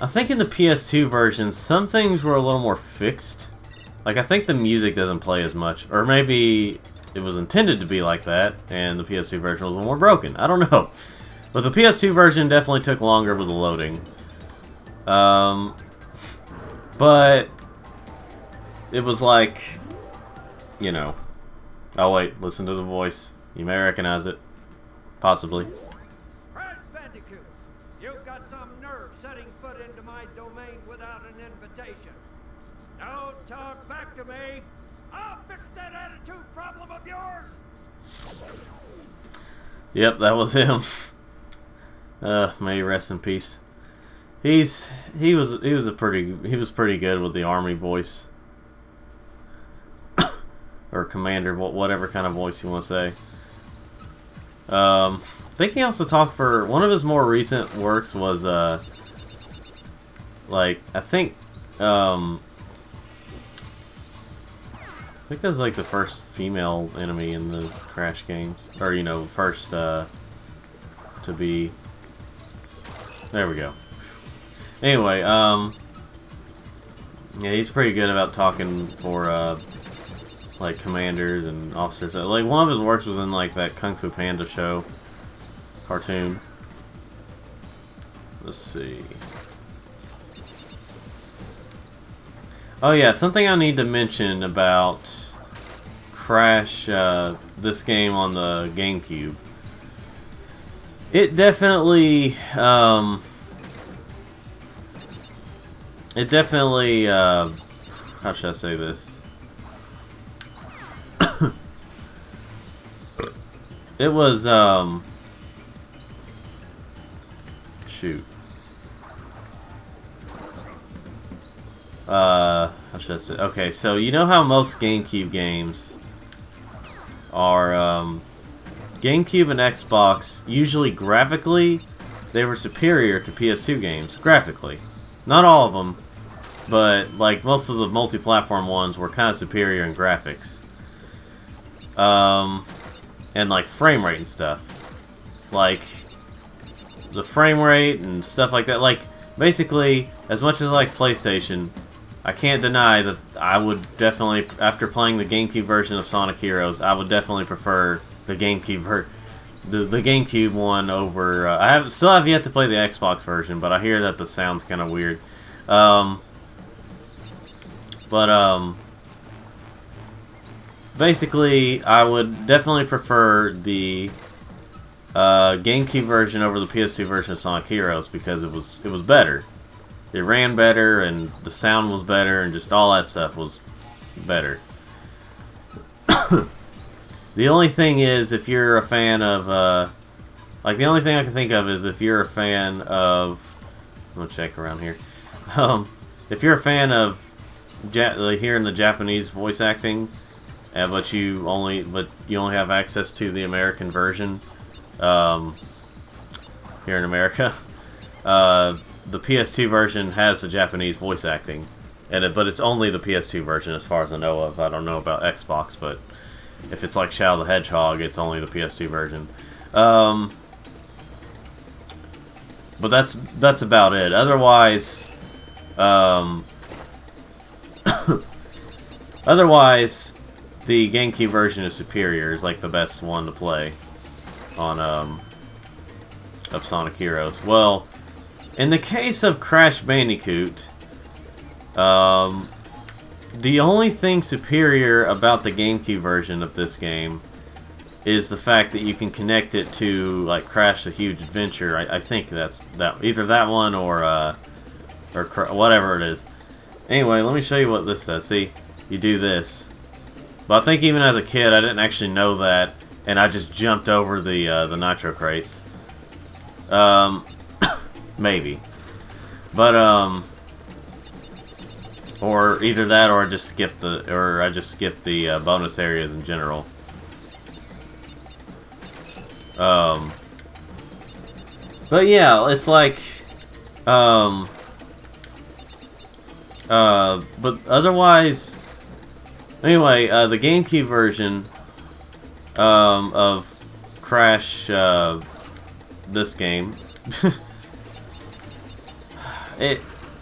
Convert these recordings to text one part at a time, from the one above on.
think in the PS2 version, some things were a little more fixed. Like, I think the music doesn't play as much. Or maybe it was intended to be like that, and the PS2 version was a little more broken. I don't know. But the PS2 version definitely took longer with the loading. But it was like, you know... Oh wait, listen to the voice. You may recognize it. Possibly. Crash Bandicoot, you've got some nerve setting foot into my domain without an invitation. Don't talk back to me. I'll fix that attitude problem of yours. Yep, that was him. May he rest in peace. He was pretty good with the army voice. Or commander, whatever kind of voice you want to say. I think he also talked for one of his more recent works was like I think that was like the first female enemy in the Crash games, or you know, first to be. There we go. Anyway, yeah, he's pretty good about talking for like commanders and officers. Like one of his works was in like that Kung Fu Panda show cartoon. Let's see. Oh yeah, something I need to mention about Crash, this game on the GameCube. It definitely, how should I say this? It was, shoot. How should I say? Okay, so you know how most GameCube games are, GameCube and Xbox, usually graphically, they were superior to PS2 games, graphically. Not all of them, but like most of the multi-platform ones were kind of superior in graphics. And like frame rate and stuff. Like the frame rate and stuff like that. Like basically, as much as I like PlayStation, I can't deny that I would definitely, after playing the GameCube version of Sonic Heroes, I would definitely prefer the GameCube the GameCube one over. I still have yet to play the Xbox version, but I hear that the sound's kind of weird. Basically, I would definitely prefer the GameCube version over the PS2 version of Sonic Heroes because it was better. It ran better, and the sound was better, and just all that stuff was better. The only thing is, if you're a fan of, like, the only thing I can think of is if you're a fan of, I'm gonna check around here. If you're a fan of hearing the Japanese voice acting, but you only have access to the American version, here in America, the PS2 version has the Japanese voice acting, but it's only the PS2 version as far as I know of. I don't know about Xbox, but if it's like Shadow the Hedgehog, it's only the PS2 version. But that's about it. Otherwise, the GameCube version is superior. Is like the best one to play on of Sonic Heroes. Well, in the case of Crash Bandicoot, the only thing superior about the GameCube version of this game is the fact that you can connect it to like Crash the Huge Adventure. I think that's either that one or whatever it is. Anyway, let me show you what this does. See, you do this. But I think even as a kid, I didn't actually know that, and I just jumped over the nitro crates. Maybe, but or either that, or I just skipped the bonus areas in general. But yeah, it's like, but otherwise, anyway, the GameCube version of Crash, this game,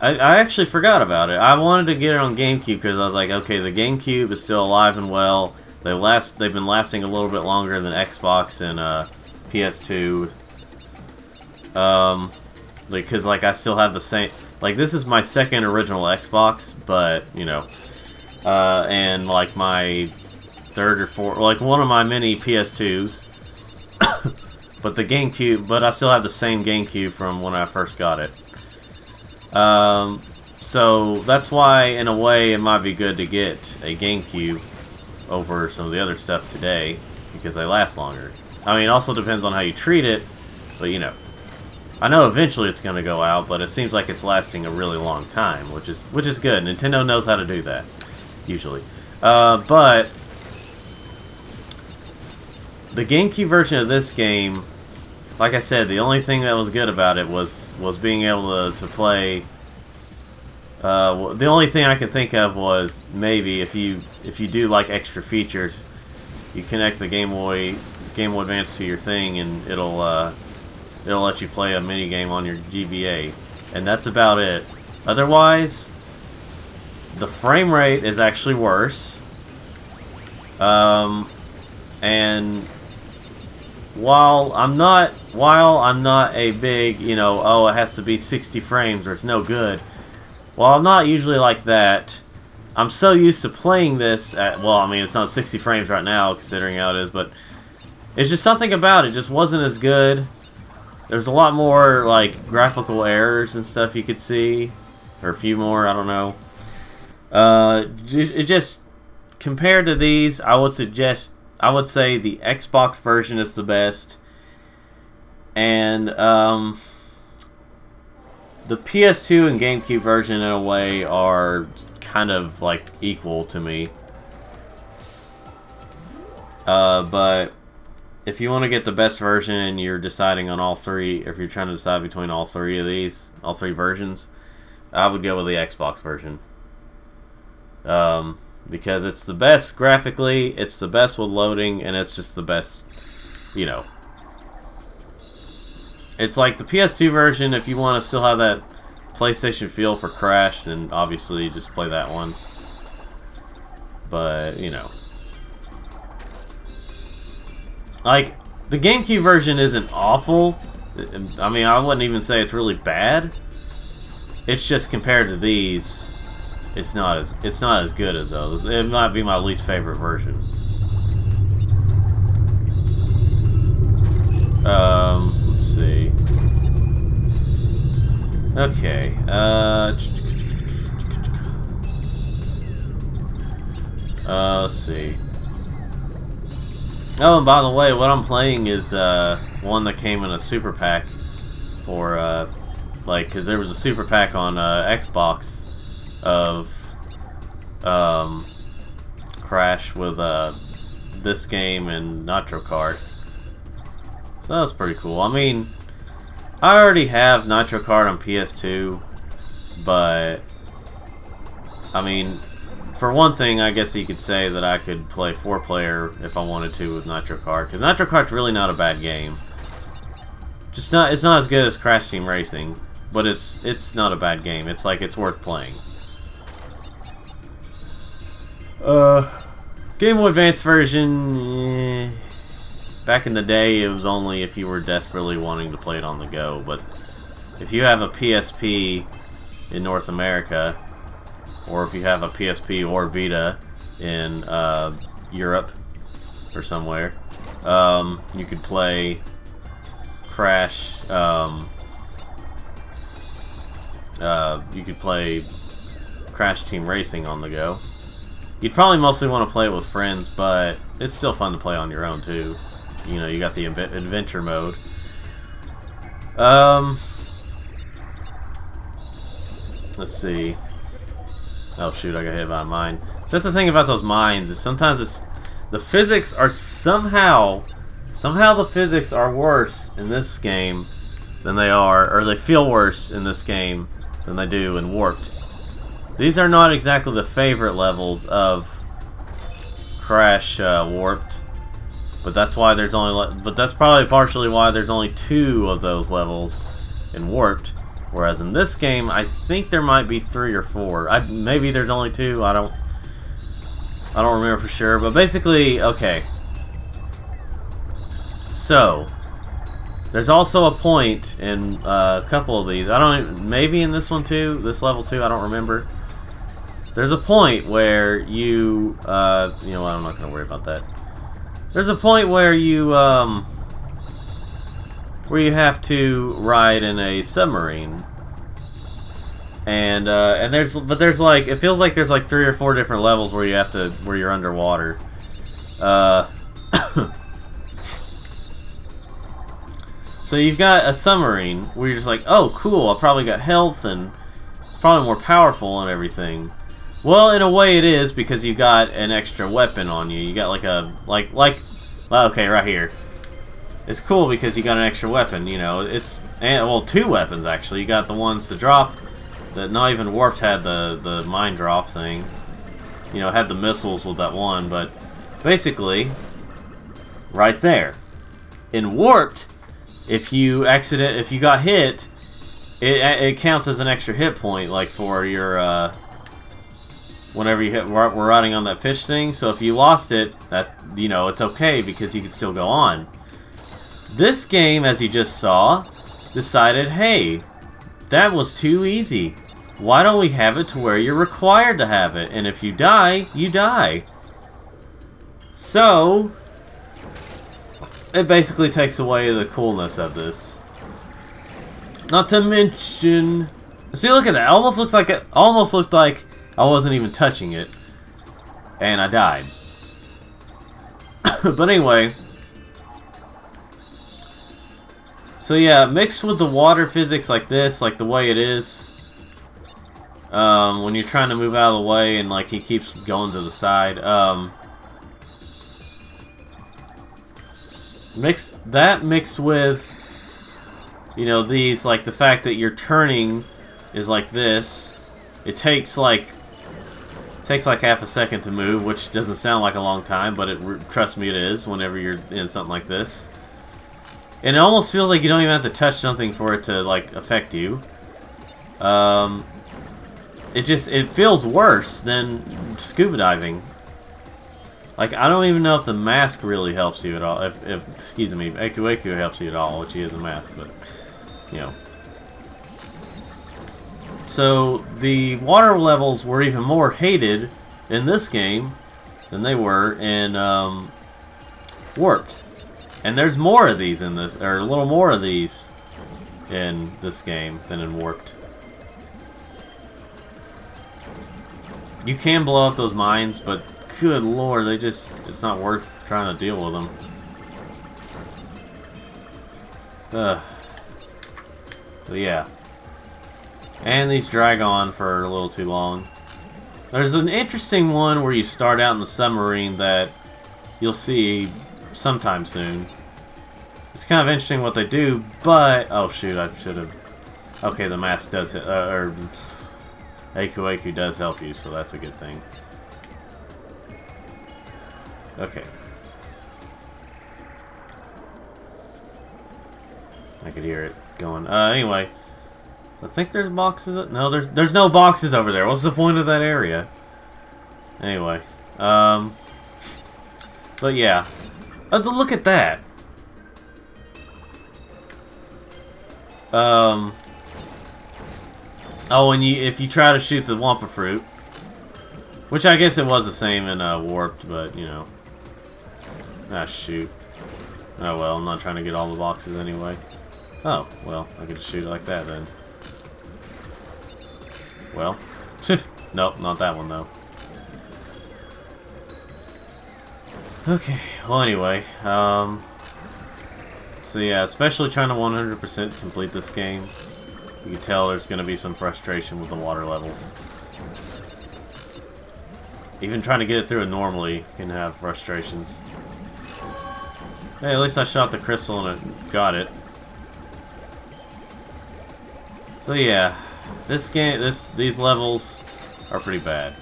I actually forgot about it. I wanted to get it on GameCube because I was like, okay, the GameCube is still alive and well. They've been lasting a little bit longer than Xbox and PS2. Because like I still have the same. Like this is my second original Xbox, but you know, and like my third or fourth, like one of my many PS2s. But the GameCube, but I still have the same GameCube from when I first got it. So that's why, in a way, it might be good to get a GameCube over some of the other stuff today, because they last longer. I mean, it also depends on how you treat it, but you know. I know eventually it's going to go out, but it seems like it's lasting a really long time, which is good. Nintendo knows how to do that, usually. But the GameCube version of this game, like I said, the only thing that was good about it was being able to play. The only thing I can think of was maybe if you do like extra features, you connect the Game Boy Advance to your thing, and it'll let you play a mini game on your GBA, and that's about it. Otherwise, the frame rate is actually worse. And while I'm not a big, you know, oh, it has to be 60 frames or it's no good. Well, I'm not usually like that. I'm so used to playing this at, well, I mean, it's not 60 frames right now, considering how it is, but it's just something about it just wasn't as good. There's a lot more, like, graphical errors and stuff you could see. Or a few more, I don't know. It just, compared to these, I would say the Xbox version is the best. And, the PS2 and GameCube version, in a way, are kind of, like, equal to me. But if you want to get the best version and you're deciding on all three, if you're trying to decide between all three of these, all three versions, I would go with the Xbox version. Because it's the best graphically, it's the best with loading, and it's just the best, you know. It's like the PS2 version, if you want to still have that PlayStation feel for Crash, then obviously just play that one. But, you know. Like, the GameCube version isn't awful. I mean, I wouldn't even say it's really bad. It's just compared to these, it's not as good as those. It might be my least favorite version. Let's see. Okay. Let's see. Oh, and by the way, what I'm playing is one that came in a super pack for like, because there was a super pack on Xbox of Crash with this game and Nitro Kart. So that was pretty cool. I mean, I already have Nitro Kart on PS2, but I mean, for one thing, I guess you could say that I could play 4-player if I wanted to with Nitro Kart, because Nitro Kart's really not a bad game. It's not as good as Crash Team Racing, but it's not a bad game. It's like, it's worth playing. Game Boy Advance version, back in the day, it was only if you were desperately wanting to play it on the go, but if you have a PSP in North America, or if you have a PSP or Vita in Europe or somewhere, you could play Crash. You could play Crash Team Racing on the go. You'd probably mostly want to play it with friends, but it's still fun to play on your own too. You know, you got the adventure mode. Let's see. Oh shoot, I got hit by a mine. So that's the thing about those mines, is sometimes the physics are somehow the physics are worse in this game than they are, or they feel worse in this game than they do in Warped. These are not exactly the favorite levels of Crash Warped, but that's why there's only, but that's probably partially why there's only 2 of those levels in Warped. Whereas in this game, I think there might be 3 or 4. Maybe there's only 2. I don't remember for sure. But basically, okay. So there's also a point in a couple of these. Maybe in this one too, this level too. I don't remember. There's a point where you know what? I'm not gonna worry about that. There's a point where you have to ride in a submarine, and there's like, it feels like there's like 3 or 4 different levels where you're underwater. So you've got a submarine where you're just like, oh cool, I probably got health and it's probably more powerful and everything. Well, in a way it is, because you got an extra weapon on you. You got like a okay, right here. It's cool because you got an extra weapon, you know. Well, 2 weapons actually. You got the ones to drop that not even Warped had, the mine drop thing. You know, had the missiles with that one, but basically right there. In Warped, if you got hit, it counts as an extra hit point, like for your whenever we're riding on that fish thing. So if you lost it, you know, it's okay because you can still go on. This game, as you just saw, decided, hey, that was too easy. Why don't we have it to where you're required to have it? And if you die, you die. So it basically takes away the coolness of this. Not to mention, see, look at that. It almost looked like I wasn't even touching it, and I died. But anyway, so yeah, mixed with the water physics like this, like the way it is, when you're trying to move out of the way and like he keeps going to the side, mixed with, you know, these, like the fact that your turning is like this. It takes like half a second to move, which doesn't sound like a long time, but trust me, it is whenever you're in something like this. And it almost feels like you don't even have to touch something for it to like affect you. It feels worse than scuba diving. Like, I don't even know if the mask really helps you at all. Excuse me, Aku helps you at all, which he is a mask, but, you know. So, the water levels were even more hated in this game than they were in Warped. And there's more of these in this, or a little more of these in this game than in Warped. You can blow up those mines, but good lord, it's not worth trying to deal with them. So yeah. And these drag on for a little too long. There's an interesting one where you start out in the submarine that you'll see sometime soon. It's kind of interesting what they do, but oh shoot, I should have. Okay, the mask does hit, or Aku does help you, so that's a good thing. Okay. I could hear it going. Anyway, I think there's boxes. No, there's no boxes over there. What's the point of that area? Anyway, but yeah, look at that. Oh, and if you try to shoot the Wampa fruit, which I guess it was the same in Warped, but you know. Ah, shoot. Oh well, I'm not trying to get all the boxes anyway. Oh, well, I could just shoot it like that then. Well, nope, not that one though. Okay, well anyway, so yeah, especially trying to 100% complete this game, you can tell there's going to be some frustration with the water levels. Even trying to get it through it normally can have frustrations. Hey, at least I shot the crystal and it got it. So yeah, these levels are pretty bad,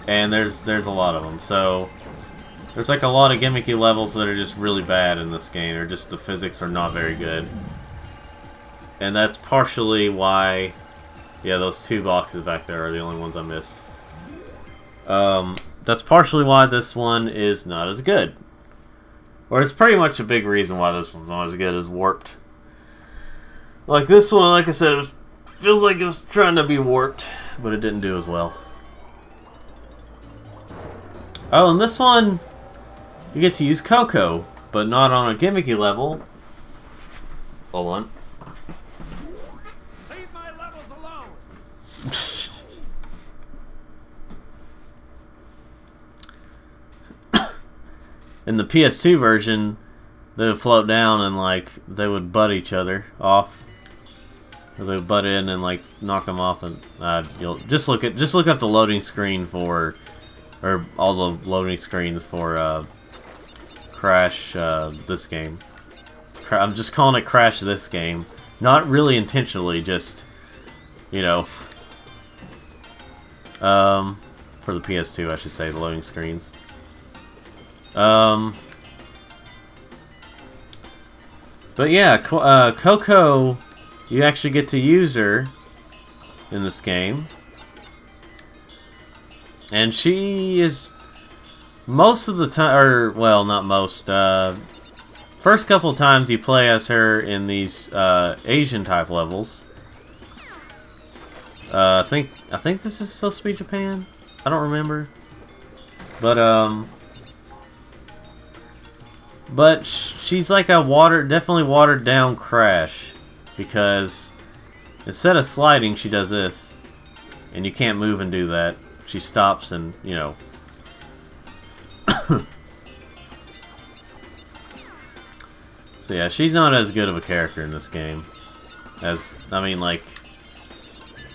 and there's a lot of them. So there's like a lot of gimmicky levels that are just really bad in this game, or just the physics are not very good. And that's partially why... Yeah, those two boxes back there are the only ones I missed. That's partially why this one is not as good. Or it's pretty much a big reason why this one's not as good as Warped. Like this one, like I said, it feels like it was trying to be warped, but it didn't do as well. Oh, and this one, you get to use Coco, but not on a gimmicky level. Hold on. Leave my levels alone. In the PS2 version, they would float down and like they would butt each other off. Or they would butt in and like knock them off, and you'll just look up the loading screen for, or all the loading screens for Crash this game. I'm just calling it Crash this game, not really intentionally, just you know, for the PS2 I should say, the loading screens. But yeah, Coco, you actually get to use her in this game. And she is most of the time, or well, not most, first couple times you play as her in these Asian type levels. I think this is supposed to be Japan. I don't remember. But she's like a definitely watered down Crash, because instead of sliding, she does this, and you can't move and do that. She stops and, you know. So yeah, she's not as good of a character in this game as, I mean, like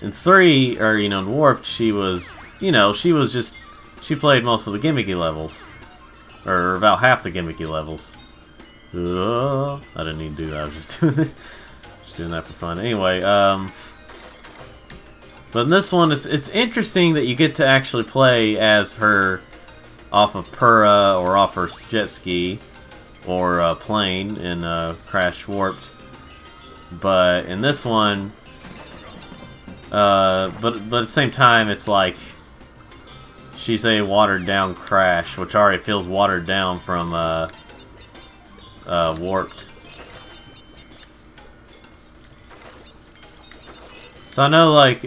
in 3, or you know, in Warped, she was, you know, she played most of the gimmicky levels. Or about half the gimmicky levels. I didn't need to do that. I was just doing that for fun. Anyway, but in this one, it's interesting that you get to actually play as her off of Pura or off her jet ski or plane in Crash Warped. But in this one, but at the same time, it's like she's a watered down Crash, which already feels watered down from Warped. So I know, like,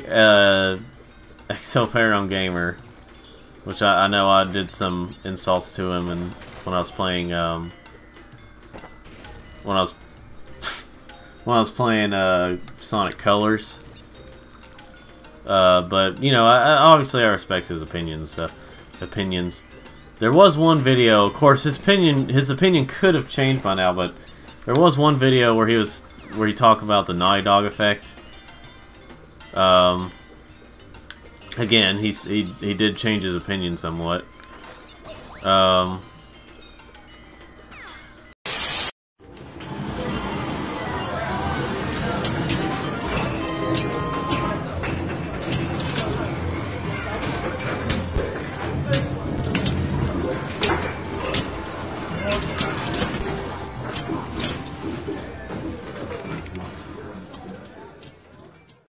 Exoperion Gamer, which I know I did some insults to him, and when I was playing when I was playing Sonic Colors. But you know, obviously I respect his opinions. There was one video, of course, his opinion could have changed by now, but there was one video where he talked about the Naughty Dog effect. Again, he did change his opinion somewhat.